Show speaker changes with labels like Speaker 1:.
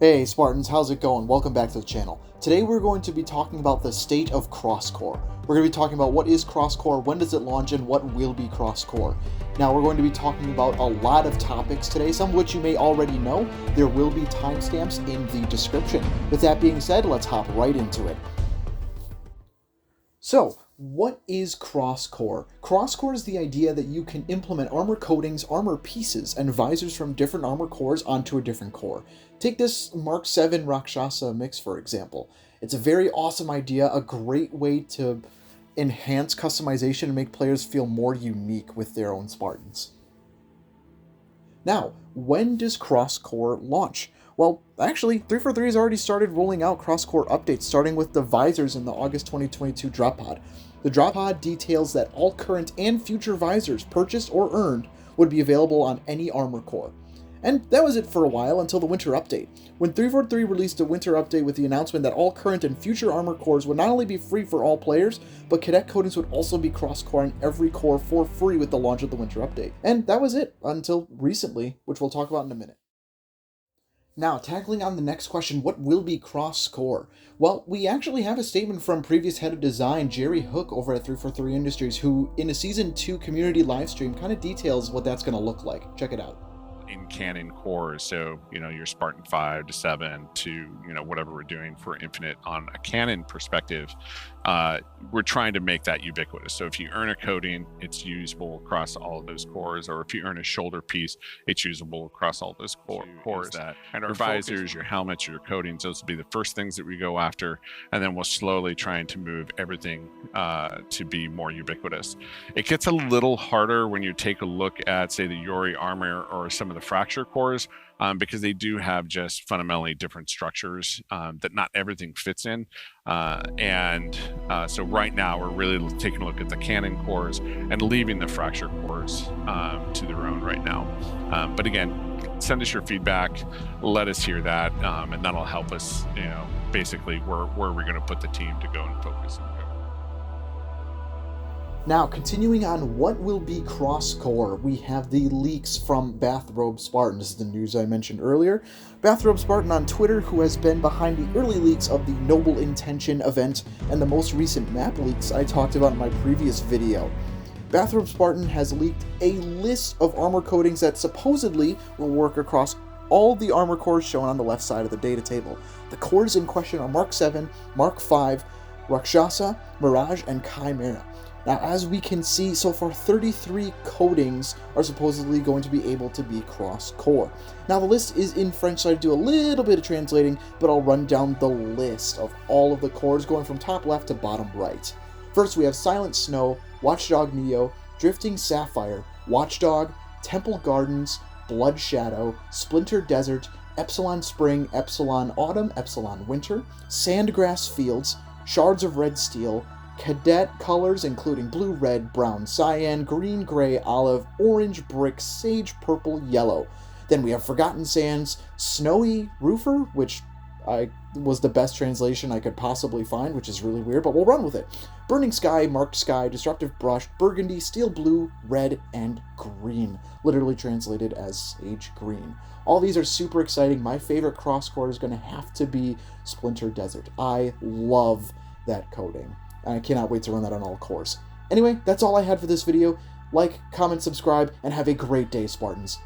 Speaker 1: Hey Spartans, how's it going? Welcome back to the channel. Today we're going to be talking about the state of CrossCore. We're going to be talking about what is CrossCore, when does it launch, and what will be CrossCore. Now we're going to be talking about a lot of topics today, some of which you may already know. There will be timestamps in the description. With that being said, let's hop right into it. So, what is CrossCore? CrossCore is the idea that you can implement armor coatings, armor pieces, and visors from different armor cores onto a different core. Take this Mark 7 Rakshasa mix, for example. It's a very awesome idea, a great way to enhance customization and make players feel more unique with their own Spartans. Now, when does CrossCore launch? Well, actually, 343 has already started rolling out CrossCore updates, starting with the visors in the August 2022 drop pod. The drop pod details that all current and future visors purchased or earned would be available on any armor core. And that was it for a while until the winter update, when 343 released a winter update with the announcement that all current and future armor cores would not only be free for all players, but cadet coatings would also be cross-core on every core for free with the launch of the winter update. And that was it until recently, which we'll talk about in a minute. Now, tackling on the next question, what will be CrossCore? Well, we actually have a statement from previous head of design, Jerry Hook, over at 343 Industries, who in a Season 2 community livestream kind of details what that's going to look like. Check it out.
Speaker 2: In canon cores, so your Spartan 5 to 7 to whatever we're doing for Infinite on a canon perspective, we're trying to make that ubiquitous. So if you earn a coating, it's usable across all of those cores, or if you earn a shoulder piece, it's usable across all those cores. And our visors, your helmets, your coatings, those will be the first things that we go after, and then we'll slowly trying to move everything to be more ubiquitous. It gets a little harder when you take a look at, say, the Yori armor or some of the fracture cores, because they do have just fundamentally different structures that not everything fits in. So right now we're really taking a look at the canon cores and leaving the fracture cores to their own right now. But again, send us your feedback, let us hear that, and that'll help us, basically where we're going to put the team to go and focus on.
Speaker 1: Now, continuing on what will be CrossCore, we have the leaks from Bathrobe Spartan. This is the news I mentioned earlier. Bathrobe Spartan on Twitter, who has been behind the early leaks of the Noble Intention event and the most recent map leaks I talked about in my previous video. Bathrobe Spartan has leaked a list of armor coatings that supposedly will work across all the armor cores shown on the left side of the data table. The cores in question are Mark 7, Mark 5, Rakshasa, Mirage, and Chimera. Now, as we can see, so far 33 coatings are supposedly going to be able to be cross-core. Now, the list is in French, so I do a little bit of translating, but I'll run down the list of all of the cores going from top left to bottom right. First, we have Silent Snow, Watchdog Neo, Drifting Sapphire, Watchdog, Temple Gardens, Blood Shadow, Splinter Desert, Epsilon Spring, Epsilon Autumn, Epsilon Winter, Sandgrass Fields, Shards of Red Steel, Cadet colors including blue, red, brown, cyan, green, gray, olive, orange, brick, sage, purple, yellow. Then we have Forgotten Sands, Snowy Roofer, which was the best translation I could possibly find, which is really weird, but we'll run with it. Burning Sky, Marked Sky, Disruptive Brush, Burgundy, Steel Blue, Red, and Green. Literally translated as Sage Green. All these are super exciting. My favorite CrossCore is going to have to be Splinter Desert. I love that coating. I cannot wait to run that on all cores. Anyway, that's all I had for this video. Like, comment, subscribe, and have a great day, Spartans.